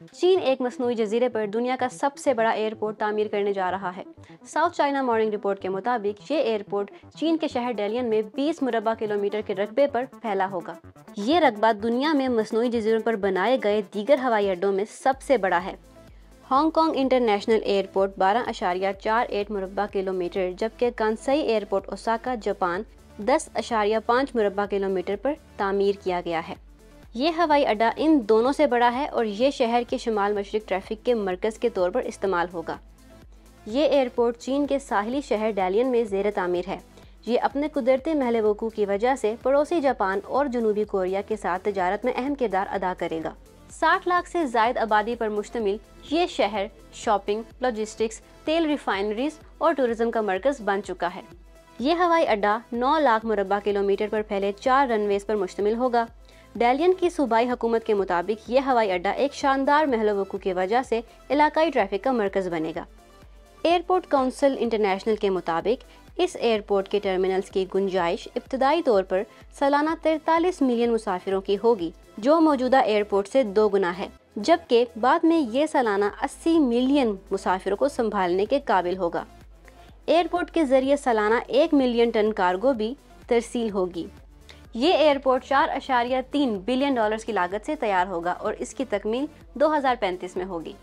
चीन एक मसनूई जजीरे पर दुनिया का सबसे बड़ा एयरपोर्ट तामीर करने जा रहा है। साउथ चाइना मॉर्निंग रिपोर्ट के मुताबिक ये एयरपोर्ट चीन के शहर डेलियन में 20 मुरबा किलोमीटर के रकबे पर फैला होगा। ये रकबा दुनिया में मसनूई जजीरों पर बनाए गए दीगर हवाई अड्डों में सबसे बड़ा है। हांगकांग इंटरनेशनल एयरपोर्ट 12.48 मुरबा किलोमीटर, जबकि कांसाई एयरपोर्ट ओसाका जापान 10.5 मुरबा किलोमीटर पर तामीर किया गया है। ये हवाई अड्डा इन दोनों से बड़ा है और ये शहर के शुमाल मशरिक ट्रैफिक के मरकज़ के तौर पर इस्तेमाल होगा। ये एयरपोर्ट चीन के साहिली शहर डैलियन में ज़ेर तामीर है। ये अपने कुदरती महल वकूअ की वजह से पड़ोसी जापान और जनूबी कोरिया के साथ तिजारत में अहम किरदार अदा करेगा। 60 लाख से ज़ायद आबादी पर मुश्तमिल ये शहर शॉपिंग, लॉजिस्टिक्स, तेल रिफाइनरीज और टूरिज्म का मरकज़ बन चुका है। ये हवाई अड्डा 9 लाख मुरबा किलोमीटर पर फैले 4 रनवेज पर मुश्तमिल होगा। डेलियन की सूबाई हुकूमत के मुताबिक ये हवाई अड्डा एक शानदार महल वकूअ की वजह से इलाकाई ट्रैफिक का मरकज़ बनेगा। एयरपोर्ट काउंसिल इंटरनेशनल के मुताबिक इस एयरपोर्ट के टर्मिनल्स की गुंजाइश इब्तदाई तौर पर सालाना 43 मिलियन मुसाफिरों की होगी, जो मौजूदा एयरपोर्ट से 2 गुना है, जबकि बाद में ये सालाना 80 मिलियन मुसाफिरों को संभालने के काबिल होगा। एयरपोर्ट के जरिए सालाना 1 मिलियन टन कार्गो भी तरसील होगी। ये एयरपोर्ट 4.3 बिलियन डॉलर्स की लागत से तैयार होगा और इसकी तकमील 2035 में होगी।